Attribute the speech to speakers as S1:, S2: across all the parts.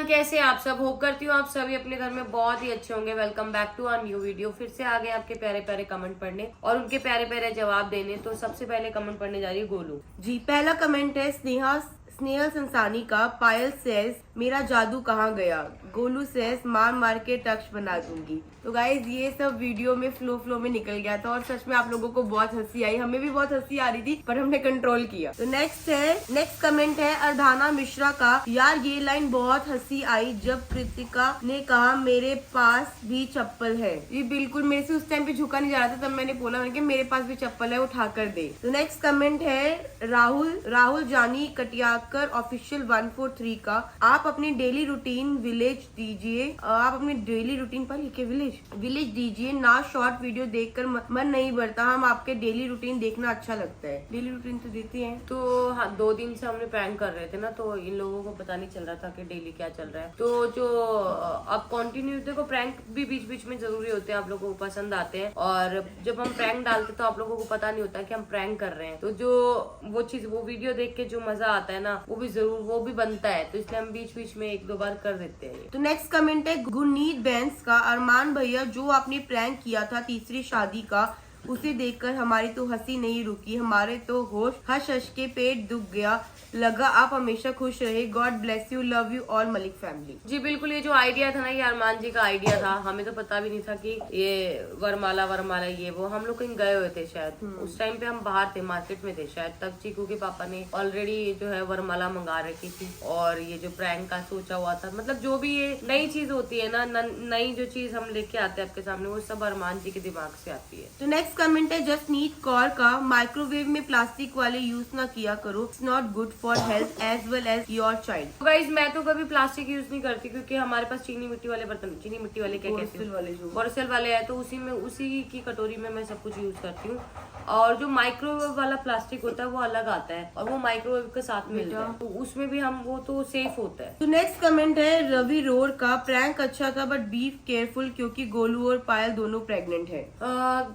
S1: Everyone, कैसे आप सब? होप करती हूँ आप सभी अपने घर में बहुत ही अच्छे होंगे। Welcome back to our new video. फिर से आ गए आपके प्यारे प्यारे कमेंट पढ़ने और उनके प्यारे प्यारे जवाब देने। तो सबसे पहले कमेंट पढ़ने जा रही है गोलू
S2: जी। पहला कमेंट है स्नेहल संसानी का। पायल सेज मेरा जादू कहाँ गया। गोलू सेज मार मार के टक्स बना दूंगी। तो गाइज ये सब वीडियो में फ्लो में निकल गया था और सच में आप लोगों को बहुत हंसी आई, हमें भी बहुत हंसी आ रही थी पर हमने कंट्रोल किया। तो नेक्स्ट कमेंट है अर्धाना मिश्रा का। यार ये लाइन बहुत हंसी आई जब कृतिका ने कहा मेरे पास भी चप्पल है। ये बिल्कुल मेरे से उस टाइम पे झुका नहीं जा रहा था, तब मैंने बोला मैंने कि मेरे पास भी चप्पल है, उठा कर दे। तो नेक्स्ट कमेंट है राहुल जानी कटियाकर ऑफिशियल 143 का। आप अपनी डेली रूटीन विलेज दीजिए। आप अपनी डेली रूटीन पर लिखे विलेज दीजिए ना। शॉर्ट वीडियो देखकर मन नहीं भरता, हम आपके डेली रूटीन देखना अच्छा लगता है। डेली रूटीन तो देते हैं।
S1: तो हाँ, 2 दिन से हमने प्रैंक कर रहे थे ना, तो इन लोगों को पता नहीं चल रहा था कि डेली क्या चल रहा है। तो जो अब कंटिन्यू देखो, प्रैंक भी बीच बीच में जरूरी होते हैं, आप लोगों को पसंद आते हैं। और जब हम प्रैंक डालते तो आप लोगों को पता नहीं होता कि हम प्रैंक कर रहे हैं। तो जो वो वीडियो देख के जो मजा आता है ना, वो भी बनता है। तो इसलिए हम बीच बीच में 1-2 बार कर देते हैं।
S2: तो नेक्स्ट कमेंट है गुरनीत बैंस का। अरमान भैया जो आपने प्रैंक किया था तीसरी शादी का, उसे देखकर हमारी तो हंसी नहीं रुकी, हमारे तो होश हंस हंस के पेट दुख गया। लगा आप हमेशा खुश रहे। God bless you, love you all Malik family.
S1: जी बिल्कुल, ये जो आइडिया था ना, ये अरमान जी का आइडिया था। हमें तो पता भी नहीं था कि ये वरमाला ये वो। हम लोग कहीं गए हुए थे शायद, उस टाइम पे हम बाहर थे, मार्केट में थे शायद। तब चीकू के पापा ने ऑलरेडी जो है वरमाला मंगा रखी थी और ये जो प्रैंक का सोचा हुआ था, मतलब जो भी ये नई चीज होती है ना, नई जो चीज हम लेके आते हैं आपके सामने, वो सब अरमान जी के दिमाग से आती है।
S2: तो नेक्स्ट कमेंट है जसनीत कौर का। माइक्रोवेव में प्लास्टिक वाले यूज ना किया करो, it's not good for health as well as your child.
S1: Guys मैं तो कभी प्लास्टिक यूज नहीं करती, क्योंकि हमारे पास चीनी मिट्टी वाले बर्तन, चीनी मिट्टी वाले क्या कहते हैं, बोरसेल वाले है। तो उसी की कटोरी में मैं सब कुछ यूज करती हूँ। और जो माइक्रोवेव वाला प्लास्टिक होता है वो अलग आता है और वो माइक्रोवेव के साथ मिलता है, तो उसमें भी हम वो तो सेफ होता है।
S2: तो नेक्स्ट कमेंट है रवि रोड का। प्रैंक अच्छा था बट बी केयरफुल क्योंकि गोलू और पायल दोनों प्रेग्नेंट है।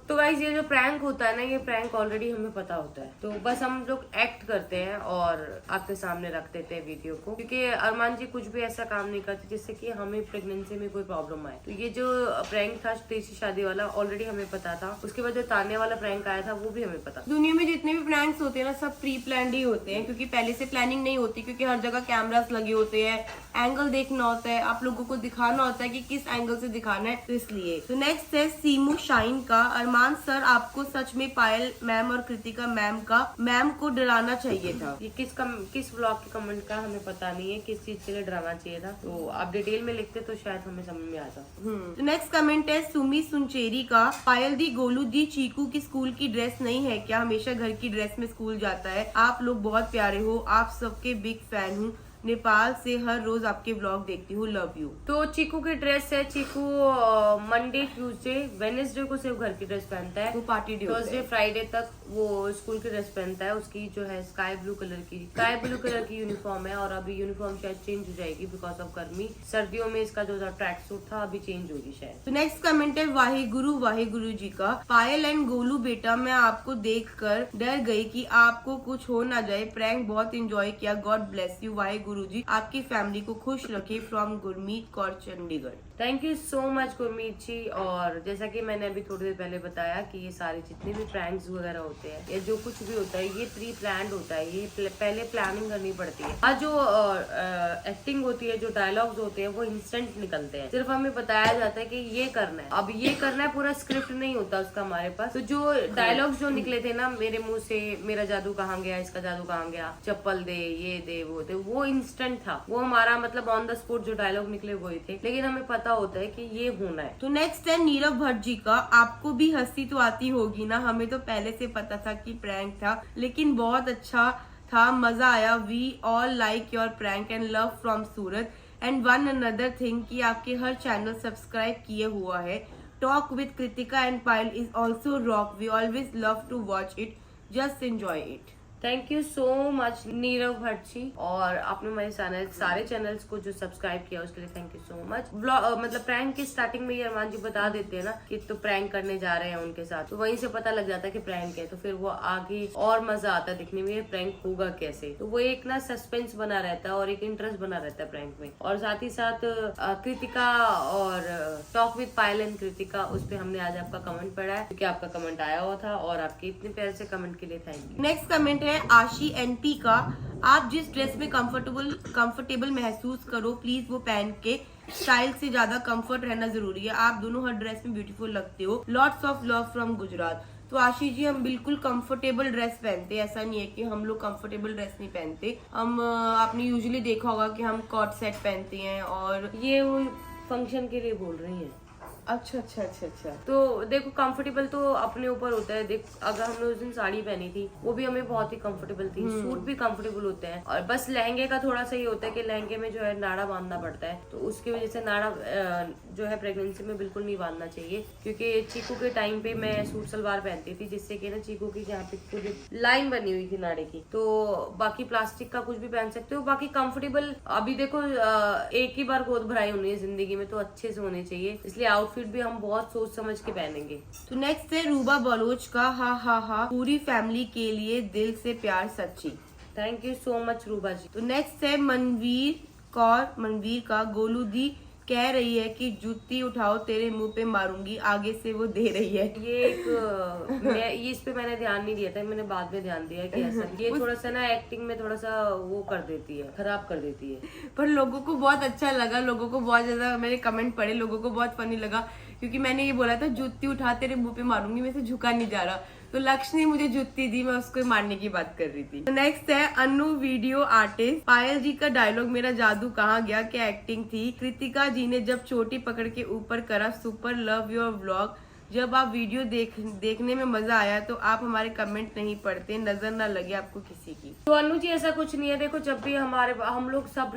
S1: तो गाइस ये जो प्रैंक होता है ना, ये प्रैंक ऑलरेडी हमें पता होता है। तो बस हम लोग एक्ट करते हैं और आपके सामने रख देते हैं वीडियो को, क्योंकि अरमान जी कुछ भी ऐसा काम नहीं करते जिससे कि हमें प्रेगनेंसी में कोई प्रॉब्लम आए। तो ये जो प्रैंक था तीसरी शादी वाला, ऑलरेडी हमें पता था। उसके बाद जो ताने वाला प्रैंक आया था वो भी हमें पता।
S2: दुनिया में जितने भी प्रैंक्स होते हैं ना, सब प्री प्लान्ड ही होते हैं, क्योंकि पहले से प्लानिंग नहीं होती, क्योंकि हर जगह कैमरास लगे होते हैं, एंगल देखना होता है, आप लोगों को दिखाना होता है कि किस एंगल से दिखाना है, तो इसलिए। तो नेक्स्ट है सीमू शाइन का। अरमान सर आपको सच में पायल मैम और कृतिका मैम को डराना चाहिए था।
S1: ये किस ब्लॉग के कमेंट का हमें पता नहीं है, किस चीज के लिए डराना चाहिए था। तो आप डिटेल में लिखते तो शायद हमें समझ में आता।
S2: तो नेक्स्ट कमेंट है सुमी सुनचेरी का। पायल दी गोलू दी चीकू की स्कूल की ड्रेस नहीं है क्या, हमेशा घर की ड्रेस में स्कूल जाता है। आप लोग बहुत प्यारे हो, आप सबके बिग फैन हूँ। नेपाल से हर रोज आपके ब्लॉग देखती हूँ, लव यू।
S1: तो चीकू की ड्रेस है। चीकू मंडे ट्यूसडे वेडनेसडे को सिर्फ घर की ड्रेस पहनता है,
S2: वो पार्टी डे।
S1: थर्सडे फ्राइडे तक वो स्कूल की ड्रेस पहनता है। उसकी जो है स्काई ब्लू कलर की यूनिफॉर्म है। और अभी यूनिफॉर्म शायद चेंज हो जाएगी बिकॉज ऑफ गर्मी। सर्दियों में इसका जो ट्रैक सूट था अभी चेंज होगी शायद।
S2: तो नेक्स्ट कमेंट है वाहिगुरु जी का। पायल एंड गोलू बेटा, मैं आपको देखकर डर गई कि आपको कुछ हो ना जाए। प्रैंक बहुत एंजॉय किया। God bless you Waheguru ji, आपकी फैमिली को खुश रखे। From Gurmeet Kaur Chandigarh.
S1: Thank you so much Gurmeet ji. और जैसा कि मैंने अभी थोड़ी देर पहले बताया कि ये सारे जितने भी प्रैंक्स वगैरह होते हैं या जो कुछ भी होता है, ये प्री प्लान्ड होता है। ये पहले प्लानिंग करनी पड़ती है। और जो एक्टिंग होती है, जो डायलॉग्स होते हैं, वो इंस्टेंट निकलते हैं। सिर्फ हमें बताया जाता है कि ये करना है, अब ये करना है, पूरा स्क्रिप्ट नहीं होता उसका हमारे पास। तो जो डायलॉग्स जो निकले थे ना मेरे मुंह से, मेरा जादू कहाँ गया, इसका जादू कहाँ गया, चप्पल दे, ये दे, वो इंस्टेंट था। वो हमारा मतलब ऑन द स्पॉट जो डायलॉग निकले वही थे, लेकिन हमें पता होता है कि ये होना है।
S2: तो नेक्स्ट है नीरव भट्ट जी का। आपको भी हंसी तो आती होगी ना, हमें तो पहले से पता था कि प्रैंक था, लेकिन बहुत अच्छा था, मजा आया। We all like your prank and love from Surat. And one another thing कि आपके हर चैनल सब्सक्राइब किए हुआ है। Talk with Kritika and Payal is also rock, we always love to watch it, just enjoy it.
S1: Thank you so much Nirav Bhatt ji, और आपने मेरे सारे चैनल्स को जो सब्सक्राइब किया उसके लिए थैंक यू सो मच। मतलब प्रैंक की स्टार्टिंग में ही अरमान जी बता देते हैं ना कि तो प्रैंक करने जा रहे हैं उनके साथ, तो वहीं से पता लग जाता है कि प्रैंक है, तो फिर वो आगे और मजा आता है दिखने में प्रैंक होगा कैसे, तो वो एक ना सस्पेंस बना रहता है और एक इंटरेस्ट बना रहता है प्रैंक में। और साथ ही साथ कृतिका और talk with Payal and Kritika, उस पे हमने आज आपका कमेंट पढ़ा है क्योंकि आपका कमेंट आया हुआ था, और आपके इतने प्यार से कमेंट के लिए थैंक यू।
S2: नेक्स्ट कमेंट है आशी एनपी का, आप जिस ड्रेस में कंफर्टेबल महसूस करो प्लीज वो पहन के, स्टाइल से ज्यादा कंफर्ट रहना जरूरी है, आप दोनों हर ड्रेस में ब्यूटीफुल लगते हो, lots of love from Gujarat. तो आशीष जी हम बिल्कुल कंफर्टेबल ड्रेस पहनते हैं, ऐसा नहीं है कि हम लोग कंफर्टेबल ड्रेस नहीं पहनते। हम आपने यूजुअली देखा होगा कि हम कॉट सेट पहनते हैं, और
S1: ये उन फंक्शन के लिए बोल रही है।
S2: अच्छा अच्छा अच्छा अच्छा।
S1: तो देखो कंफर्टेबल तो अपने ऊपर होता है। देख अगर हमने उस दिन साड़ी पहनी थी वो भी हमें बहुत ही कंफर्टेबल थी, सूट भी कंफर्टेबल होते हैं, और बस लहंगे का थोड़ा सा ये होता है कि लहंगे में जो है नाड़ा बांधना पड़ता है, तो उसकी वजह से नाड़ा जो है प्रेगनेंसी में बिल्कुल नहीं बांधना चाहिए, क्योंकि चीकू के टाइम पे मैं सूट सलवार पहनती थी जिससे कि ना चीकू की यहाँ पे पूरी लाइन बनी हुई थी नाड़े की। तो बाकी प्लास्टिक का कुछ भी पहन सकते हो, बाकी कंफर्टेबल अभी देखो एक ही बार गोद भराई होनी है जिंदगी में, तो अच्छे से होने चाहिए, इसलिए आउटफिट भी हम बहुत सोच समझ के पहनेंगे।
S2: तो नेक्स्ट है रूबा बलोच का, हा पूरी फैमिली के लिए दिल से प्यार सच्ची।
S1: थैंक यू सो मच रूबा जी।
S2: तो नेक्स्ट है मनवीर का, गोलू दी कह रही है कि जूती उठाओ तेरे मुंह पे मारूंगी, आगे से वो दे रही है।
S1: ये एक मैं इस पे मैंने ध्यान नहीं दिया था, मैंने बाद में ध्यान दिया कि ऐसा ये थोड़ा सा ना एक्टिंग में थोड़ा सा वो कर देती है, खराब कर देती है।
S2: पर लोगों को बहुत अच्छा लगा, लोगों को बहुत ज्यादा मैंने कमेंट पढ़े, लोगों को बहुत फनी लगा, क्योंकि मैंने ये बोला था जूती उठा तेरे मुंह पे मारूंगी, मैं से झुका नहीं जा रहा, तो लक्ष्य ने मुझे जूती दी, मैं उसको मारने की बात कर रही थी। तो नेक्स्ट है अनु वीडियो आर्टिस्ट, पायल जी का डायलॉग मेरा जादू कहाँ गया, क्या एक्टिंग थी, कृतिका जी ने जब चोटी पकड़ के ऊपर करा, सुपर लव योर व्लॉग, जब आप वीडियो देखने में मजा आया तो आप हमारे कमेंट नहीं पढ़ते, नजर ना लगे आपको किसी की।
S1: तो अनु जी ऐसा कुछ नहीं है, देखो जब भी हम लोग सब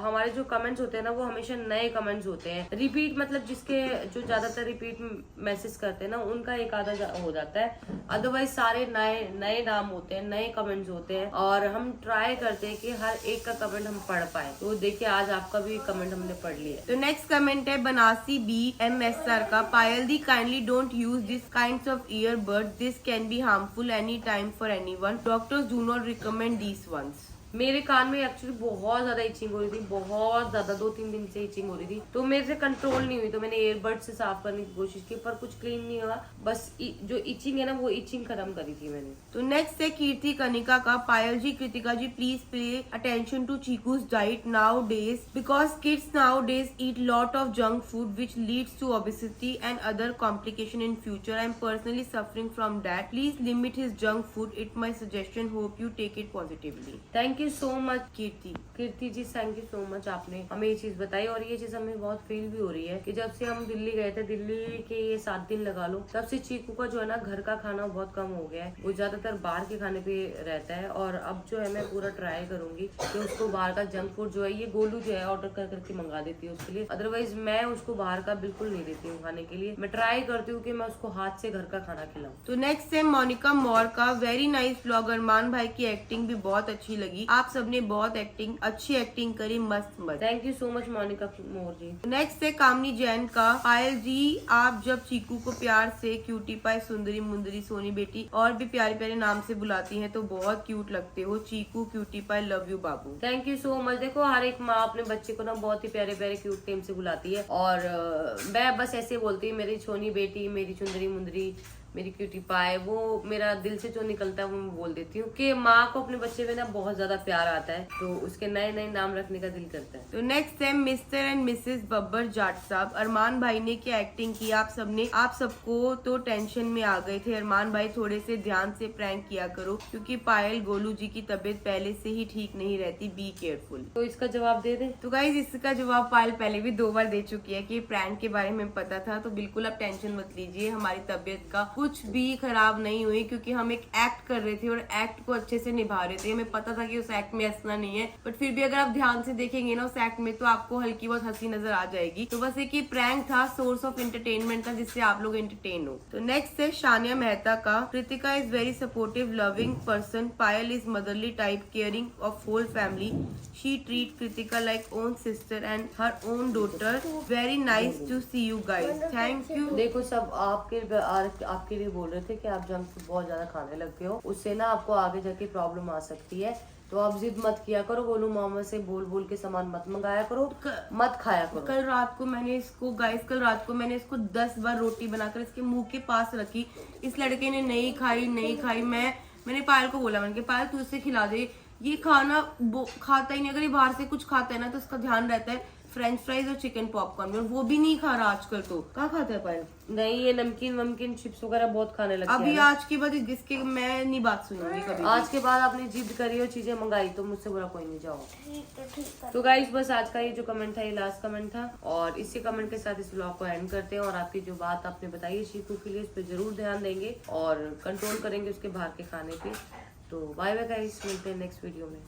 S1: हमारे जो कमेंट्स होते हैं ना वो हमेशा नए कमेंट्स होते हैं, रिपीट मतलब जिसके जो ज्यादातर रिपीट मैसेज करते हैं ना उनका एक आधा हो जाता है, अदरवाइज सारे नए नाम होते हैं, नए कमेंट्स होते हैं, और हम ट्राई करते हैं कि हर एक का कमेंट हम पढ़ पाए। तो देखिए आज आपका भी कमेंट हमने पढ़ लिया।
S2: तो नेक्स्ट कमेंट है बनासी BMSR का, पायल दी kindly don't use these kinds of earbuds. This can be harmful any time for anyone. Doctors do not recommend these ones.
S1: मेरे कान में एक्चुअली बहुत ज्यादा इचिंग हो रही थी, बहुत ज्यादा 2-3 दिन से इचिंग हो रही थी, तो मेरे से कंट्रोल नहीं हुई, तो मैंने ईयरबड से साफ करने की कोशिश की पर कुछ क्लीन नहीं हुआ, बस जो इचिंग है ना वो इचिंग खत्म करी थी मैंने।
S2: तो नेक्स्ट है कीर्ति कनिका का, Payal ji Kritika ji please pay attention to Chiku's diet nowadays, because kids nowadays eat lot of junk food which leads to obesity and other complication in future, I am personally suffering from that, please limit his junk food, it my suggestion, hope you take it positively.
S1: Thank you so much Kirti ji, thank you so much, आपने हमें ये चीज बताई, और ये चीज हमें बहुत फील भी हो रही है कि जब से हम दिल्ली गए थे, दिल्ली के ये 7 दिन लगा लो, तब से चीकू का जो है ना घर का खाना बहुत कम हो गया है, वो ज्यादातर बाहर के खाने पे रहता है, और अब जो है मैं पूरा ट्राई करूंगी कि उसको बाहर का जंक फूड जो है, ये गोलू जो है ऑर्डर कर करके मंगा देती है उसके लिए, अदरवाइज मैं उसको बाहर का बिल्कुल नहीं देती हूँ खाने के लिए, मैं ट्राई करती हूँ कि मैं उसको हाथ से घर का खाना खिलाऊं।
S2: तो नेक्स्ट है मोनिका मौर का, वेरी नाइस व्लॉग, अरमान भाई की एक्टिंग भी बहुत अच्छी लगी, आप सबने बहुत अच्छी एक्टिंग करी, मस्त।
S1: Thank you so much Monika More ji.
S2: Next है कामनी जैन का, पायल जी आप जब चीकू को प्यार से क्यूटी पाई, सुंदरी मुंदरी, सोनी बेटी और भी प्यारे प्यारे नाम से बुलाती हैं तो बहुत क्यूट लगते हो, Chiku cutie pie, love you बाबू।
S1: Thank you so much. देखो हर एक माँ अपने बच्चे को ना बहुत ही प्यारे प्यारे क्यूट नेम से बुलाती है, और मैं बस ऐसे बोलती हूँ मेरी सोनी बेटी, मेरी सुंदरी मुंदरी, मेरी क्यूटी पाए, वो मेरा दिल से जो निकलता है वो मैं बोल देती हूँ कि माँ को अपने बच्चे में ना बहुत ज्यादा प्यार आता है, तो उसके नए नए नाम रखने का दिल करता है।
S2: तो नेक्स्ट है mister and Mrs Babbar Jat साहब, अरमान भाई ने क्या एक्टिंग की, आप सबको तो टेंशन में आ गए थे, अरमान भाई थोड़े से ध्यान से प्रैंक किया करो, क्योंकि पायल गोलू जी की तबीयत पहले से ही ठीक नहीं रहती, बी केयरफुल।
S1: तो इसका जवाब दे दे।
S2: तो गाइज इसका जवाब पायल पहले भी 2 बार दे चुकी है कि प्रैंक के बारे में पता था, तो बिल्कुल आप टेंशन मत लीजिए, हमारी तबीयत का कुछ भी खराब नहीं हुई, क्योंकि हम एक एक्ट कर रहे थे और एक्ट को अच्छे से निभा रहे थे। हमें पता था कि उस एक्ट में हंसना नहीं है, बट फिर भी अगर आप ध्यान से देखेंगे ना उस एक्ट में, तो आपको हल्की बहुत हंसी नजर आ जाएगी। तो बस एक ही प्रैंक था, सोर्स ऑफ एंटरटेनमेंट था, जिससे आप लोग एंटरटेन हो। तो नेक्स्ट है शानिया मेहता का। Kritika is very supportive loving person, Payal is motherly type, caring of whole family, she treat Kritika like own sister and her own daughter, very nice to see you guys, thank you.
S1: देखो सब आपके लिए बोल रहे थे कि आप जंक फूड बहुत ज्यादा खाने लग गए हो, उससे ना आपको आगे जाके प्रॉब्लम आ सकती है। तो आप जिद मत किया करो, गोलू मामा से बोल बोल के सामान मत मंगाया करो, मत खाया करो।
S2: कल रात को मैंने इसको 10 बार रोटी बनाकर इसके मुंह के पास रखी। इस लड़के ने नहीं खाई। मैंने पायल को बोला, मैंने कहा पायल तू इसे खिला दे, ये खाना खाता ही नहीं। अगर ये बाहर से कुछ खाता है ना तो उसका ध्यान रहता है फ्रेंच फ्राइज और चिकन पॉपकॉर्न में, वो भी नहीं खा रहा आजकल। तो कहाँ खाता है पायल?
S1: नहीं, ये नमकीन वमकीन चिप्स वगैरह बहुत खाने लग गया
S2: अभी
S1: है।
S2: आज के बाद जिसके मैं नहीं बात सुनूंगी कभी।
S1: आज के बाद आपने जिद करी और चीजें मंगाई तो मुझसे बुरा कोई नहीं, जाओ। तो गाइस बस आज का ये जो कमेंट था ये लास्ट कमेंट था, और इसी कमेंट के साथ इस व्लॉग को एंड करते हैं। और आपकी जो बात आपने बताई है शीकू के लिए, इस पर जरूर ध्यान देंगे और कंट्रोल करेंगे उसके बाहर के खाने पे। तो बाय बाय गाइस, मिलते हैं नेक्स्ट वीडियो में।